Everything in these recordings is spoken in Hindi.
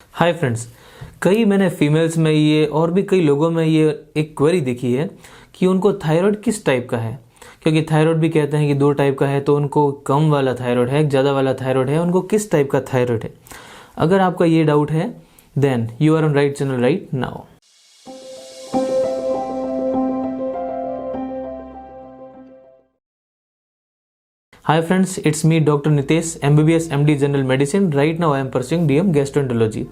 हाय फ्रेंड्स, मैंने फीमेल्स में ये और भी कई लोगों में ये एक क्वेरी देखी है कि उनको थायराइड किस टाइप का है। क्योंकि थायराइड भी कहते हैं कि दो टाइप का है, तो उनको कम वाला थायराइड है, ज़्यादा वाला थायराइड है, उनको किस टाइप का थायराइड है। अगर आपका ये डाउट है then you are on right channel right now. Hi friends, it's me Dr. Nitesh, MBBS MD General Medicine. Right now I am pursuing DM Gastroenterology.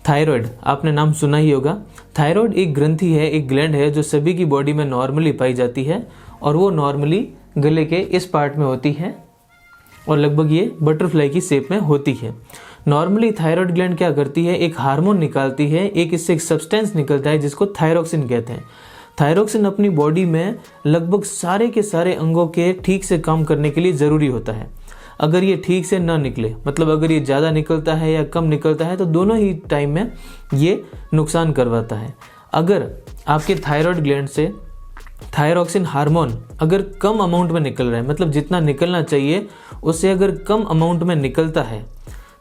Thyroid आपने नाम सुना ही होगा। थायराइड एक ग्रंथि है, एक ग्लैंड है जो सभी की बॉडी में नॉर्मली पाई जाती है और वो नॉर्मली गले के इस पार्ट में होती है और लगभग ये बटरफ्लाई की शेप में होती है। नॉर्मली थायराइड ग्लैंड क्या करती है, एक हार्मोन निकालती है, इससे एक सब्सटेंस निकलता है जिसको थायरोक्सिन कहते हैं। थायरोक्सिन अपनी बॉडी में लगभग सारे के सारे अंगों के ठीक से काम करने के लिए ज़रूरी होता है। अगर ये ठीक से ना निकले, मतलब अगर ये ज़्यादा निकलता है या कम निकलता है, तो दोनों ही टाइम में ये नुकसान करवाता है। अगर आपके थायराइड ग्लैंड से थायरोक्सिन हार्मोन अगर कम अमाउंट में निकल रहा है, मतलब जितना निकलना चाहिए उससे अगर कम अमाउंट में निकलता है,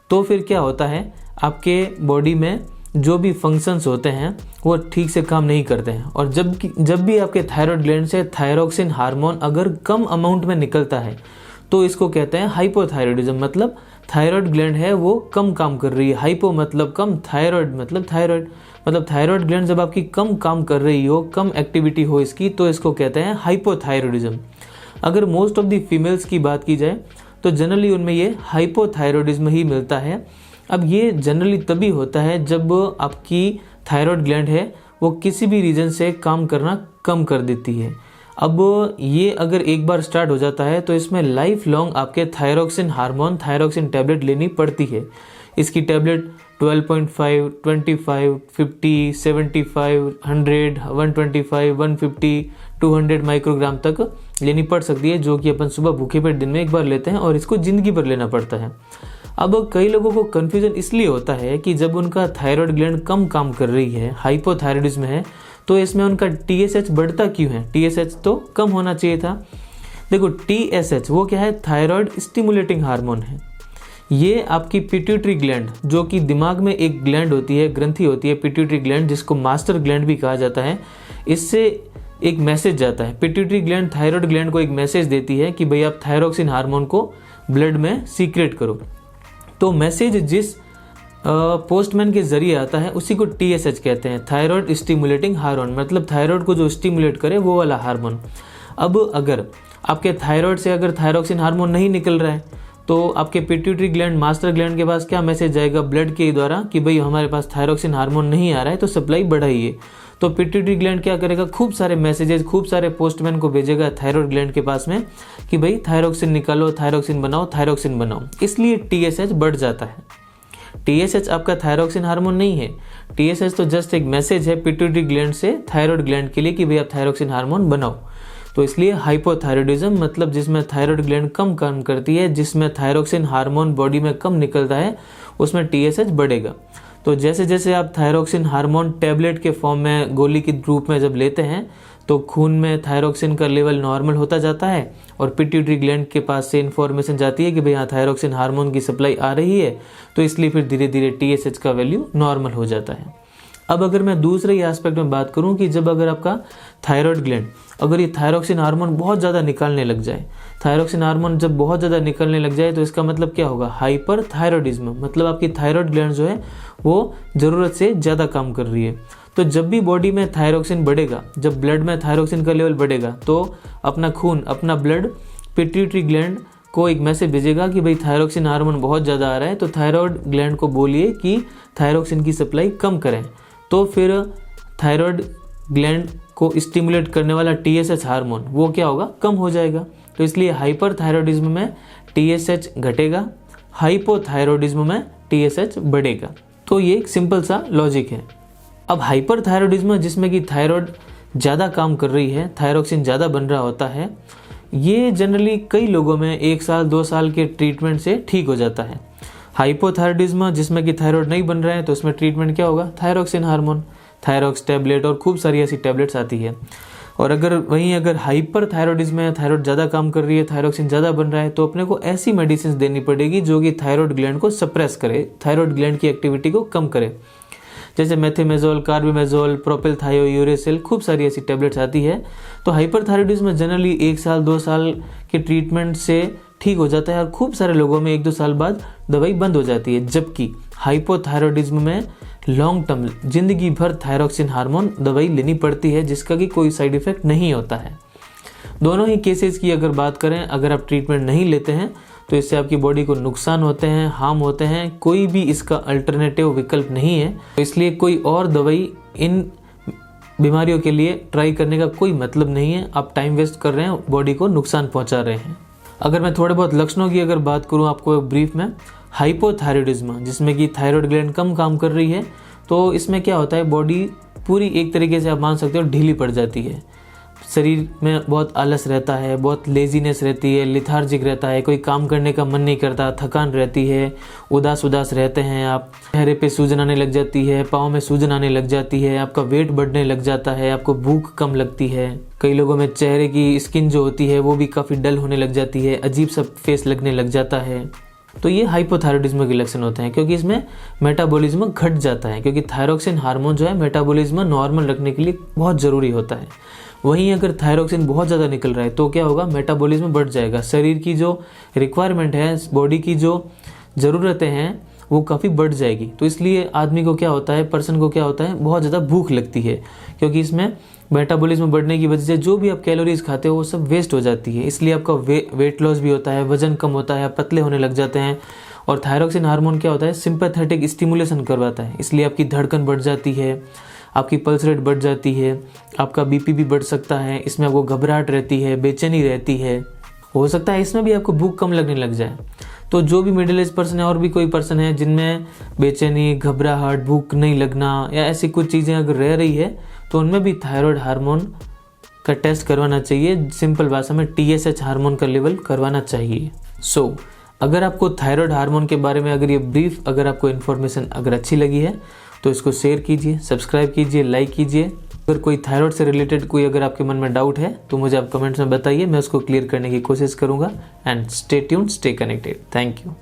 तो फिर क्या होता है, आपके बॉडी में जो भी फंक्शंस होते हैं वो ठीक से काम नहीं करते हैं। और जब भी आपके थायराइड ग्लैंड से थायरोक्सिन हार्मोन अगर कम अमाउंट में निकलता है तो इसको कहते हैं हाइपोथायरॉयडिज्म। मतलब थायराइड ग्लैंड है वो कम काम कर रही है। हाइपो मतलब कम, थायराइड मतलब थायराइड, मतलब थायराइड ग्लैंड जब आपकी कम काम कर रही हो, कम एक्टिविटी हो इसकी, तो इसको कहते हैं हाइपोथायरॉयडिज्म। अगर मोस्ट ऑफ द फीमेल्स की बात की जाए तो जनरली उनमें ये हाइपोथायरॉयडिज्म ही मिलता है। अब ये जनरली तभी होता है जब आपकी थायराइड ग्लैंड है वो किसी भी रीजन से काम करना कम कर देती है। अब ये अगर एक बार स्टार्ट हो जाता है तो इसमें लाइफ लॉन्ग आपके थायरोक्सिन हार्मोन, थायरोक्सिन टैबलेट लेनी पड़ती है। इसकी टैबलेट 12.5, 25, 50, 75, 100, 125, 150, 200 माइक्रोग्राम तक लेनी पड़ सकती है, जो कि अपन सुबह भूखे पेट दिन में एक बार लेते हैं और इसको ज़िंदगी भर लेना पड़ता है। अब कई लोगों को कन्फ्यूजन इसलिए होता है कि जब उनका थायराइड ग्लैंड कम काम कर रही है, हाइपोथायरॉयडिज्म है, तो इसमें उनका TSH बढ़ता क्यों है। TSH तो कम होना चाहिए था। देखो TSH वो क्या है, थायराइड स्टिमुलेटिंग हार्मोन है। ये आपकी पिट्यूटरी ग्लैंड, जो कि दिमाग में एक ग्लैंड होती है, ग्रंथि होती है पिट्यूटरी ग्लैंड, जिसको मास्टर ग्लैंड भी कहा जाता है, इससे एक मैसेज जाता है। पिट्यूटरी ग्लैंड थायराइड ग्लैंड को एक मैसेज देती है कि भाई आप थायरोक्सिन हार्मोन को ब्लड में सीक्रेट करो। तो मैसेज जिस पोस्टमैन के जरिए आता है उसी को TSH कहते हैं, थायराइड स्टिमुलेटिंग हार्मोन। मतलब थायराइड को जो स्टिमुलेट करे वो वाला हार्मोन। अब अगर आपके थायराइड से अगर थायरोक्सिन हार्मोन नहीं निकल रहा है तो आपके पिट्यूटरी ग्लैंड, मास्टर ग्लैंड के पास क्या मैसेज जाएगा ब्लड के द्वारा कि भाई हमारे पास थायरोक्सिन हार्मोन नहीं आ रहा है, तो सप्लाई बढ़ाइए। तो पिट्यूटरी ग्लैंड क्या करेगा, खूब सारे मैसेजेस, खूब सारे पोस्टमैन को भेजेगा थायराइड ग्लैंड के पास में कि भाई थायरोक्सिन निकालो, थायरोक्सिन बनाओ, थायरोक्सिन बनाओ। इसलिए TSH बढ़ जाता है। TSH आपका थायरोक्सिन हार्मोन नहीं है। TSH तो जस्ट एक मैसेज है पिट्यूटरी ग्लैंड से थायराइड ग्लैंड के लिए कि भाई आप थायरोक्सिन हार्मोन बनाओ। तो इसलिए हाइपोथायरॉयडिज्म मतलब जिसमें थायराइड ग्लैंड कम काम करती है, जिसमें थायरोक्सिन हार्मोन बॉडी में कम निकलता है, उसमें TSH बढ़ेगा। तो जैसे जैसे आप थायरोक्सिन हार्मोन टैबलेट के फॉर्म में, गोली के रूप में जब लेते हैं, तो खून में थायरोक्सिन का लेवल नॉर्मल होता जाता है और पिट्यूटरी ग्लैंड के पास से इन्फॉर्मेशन जाती है कि भाई यहाँ थायरोक्सिन हार्मोन की सप्लाई आ रही है, तो इसलिए फिर धीरे धीरे TSH का वैल्यू नॉर्मल हो जाता है। अब अगर मैं दूसरे ही एस्पेक्ट में बात करूं कि जब अगर आपका थायराइड ग्लैंड अगर ये थायरोक्सिन हार्मोन बहुत ज़्यादा निकालने लग जाए, थायरोक्सिन हार्मोन जब बहुत ज़्यादा निकलने लग जाए, तो इसका मतलब क्या होगा, हाइपर थायरॉयडिज्म। मतलब आपकी थायराइड ग्लैंड जो है वो ज़रूरत से ज़्यादा काम कर रही है। तो जब भी बॉडी में थायरोक्सिन बढ़ेगा, जब ब्लड में थायरोक्सिन का लेवल बढ़ेगा, तो अपना खून, अपना ब्लड पिट्यूटरी ग्लैंड को एक मैसेज भेजेगा कि भाई थायरोक्सिन हार्मोन बहुत ज़्यादा आ रहा है, तो थायराइड ग्लैंड को बोलिए कि थायरोक्सिन की सप्लाई कम करें। तो फिर थायराइड ग्लैंड को स्टिमुलेट करने वाला TSH हार्मोन वो क्या होगा, कम हो जाएगा। तो इसलिए हाइपरथायरॉयडिज्म में TSH घटेगा, हाइपोथायरॉयडिज्म में TSH बढ़ेगा। तो ये एक सिंपल सा लॉजिक है। अब हाइपरथायरॉयडिज्म जिसमें कि थायराइड ज़्यादा काम कर रही है, थायरोक्सिन ज़्यादा बन रहा होता है, ये जनरली कई लोगों में 1 साल 2 साल के ट्रीटमेंट से ठीक हो जाता है। हाइपोथायरॉयडिज्म जिसमें कि थायराइड नहीं बन रहा है, तो उसमें ट्रीटमेंट क्या होगा, थायरोक्सिन हार्मोन, थायरोक्स टैबलेट और खूब सारी ऐसी टैबलेट्स आती है। और अगर हाइपर थायरॉइडिज्म है, थायराइड ज़्यादा काम कर रही है, थायरोक्सिन ज़्यादा बन रहा है, तो अपने को ऐसी मेडिसिन देनी पड़ेगी जो कि थायराइड ग्लैंड को सप्रेस करे, थायराइड ग्लैंड की एक्टिविटी को कम करे, जैसे मेथेमेजोल, कार्बिमेजोल, प्रोपिलथायो, यूरेसिल, खूब सारी ऐसी टैबलेट्स आती है। तो हाइपरथायरॉइडिज्म में जनरली 1 साल 2 साल के ट्रीटमेंट से ठीक हो जाता है और खूब सारे लोगों में 1-2 साल बाद दवाई बंद हो जाती है, जबकि हाइपोथायरॉइडिज्म में लॉन्ग टर्म जिंदगी भर थायरोक्सिन हार्मोन दवाई लेनी पड़ती है, जिसका कि कोई साइड इफेक्ट नहीं होता है। दोनों ही केसेस की अगर बात करें, अगर आप ट्रीटमेंट नहीं लेते हैं तो इससे आपकी बॉडी को नुकसान होते हैं, हार्म होते हैं, कोई भी इसका अल्टरनेटिव विकल्प नहीं है। तो इसलिए कोई और दवाई इन बीमारियों के लिए ट्राई करने का कोई मतलब नहीं है, आप टाइम वेस्ट कर रहे हैं, बॉडी को नुकसान पहुंचा रहे हैं। अगर मैं थोड़े बहुत लक्षणों की अगर बात करूं आपको ब्रीफ में, हाइपोथायरॉइडिज्म जिसमें कि थायराइड ग्लैंड कम काम कर रही है, तो इसमें क्या होता है, बॉडी पूरी एक तरीके से आप मान सकते हो ढीली पड़ जाती है, शरीर में बहुत आलस रहता है, बहुत लेजीनेस रहती है, लिथार्जिक रहता है, कोई काम करने का मन नहीं करता, थकान रहती है, उदास रहते हैं आप, चेहरे पे सूजन आने लग जाती है, पाँव में सूजन आने लग जाती है, आपका वेट बढ़ने लग जाता है, आपको भूख कम लगती है, कई लोगों में चेहरे की स्किन जो होती है वो भी काफ़ी डल होने लग जाती है, अजीब सा फेस लगने लग जाता है। तो ये हाइपोथायरॉइडिज्म के लक्षण होते हैं, क्योंकि इसमें मेटाबॉलिज्म घट जाता है, क्योंकि थायरोक्सिन हार्मोन जो है मेटाबॉलिज्म नॉर्मल रखने के लिए बहुत ज़रूरी होता है। वहीं अगर थायरोक्सिन बहुत ज़्यादा निकल रहा है तो क्या होगा, मेटाबॉलिज्म बढ़ जाएगा, शरीर की जो रिक्वायरमेंट है, बॉडी की जो ज़रूरतें हैं वो काफ़ी बढ़ जाएगी। तो इसलिए आदमी को क्या होता है, पर्सन को क्या होता है, बहुत ज़्यादा भूख लगती है, क्योंकि इसमें मेटाबॉलिज्म बढ़ने की वजह से जो भी आप कैलोरीज खाते हो वो सब वेस्ट हो जाती है, इसलिए आपका वेट लॉस भी होता है, वजन कम होता है, आप पतले होने लग जाते हैं। और थायरोक्सिन हार्मोन क्या होता है, सिंपैथेटिक स्टिमुलेशन करवाता है, इसलिए आपकी धड़कन बढ़ जाती है, आपकी पल्स रेट बढ़ जाती है, आपका बीपी भी बढ़ सकता है, इसमें आपको घबराहट रहती है, बेचैनी रहती है, हो सकता है इसमें भी आपको भूख कम लगने लग जाए। तो जो भी मिडिल एज पर्सन है और भी कोई पर्सन है जिनमें बेचैनी, घबराहट, भूख नहीं लगना या ऐसी कुछ चीज़ें अगर रह रही है, तो उनमें भी थायराइड हार्मोन का टेस्ट करवाना चाहिए, सिंपल भाषा में TSH हार्मोन का लेवल करवाना चाहिए। अगर आपको थायराइड हार्मोन के बारे में अगर ये ब्रीफ, अगर आपको इन्फॉर्मेशन अगर अच्छी लगी है तो इसको शेयर कीजिए, सब्सक्राइब कीजिए, लाइक कीजिए। अगर कोई थायराइड से रिलेटेड कोई अगर आपके मन में डाउट है तो मुझे आप कमेंट्स में बताइए, मैं उसको क्लियर करने की कोशिश करूंगा। And stay tuned, stay connected. Thank you.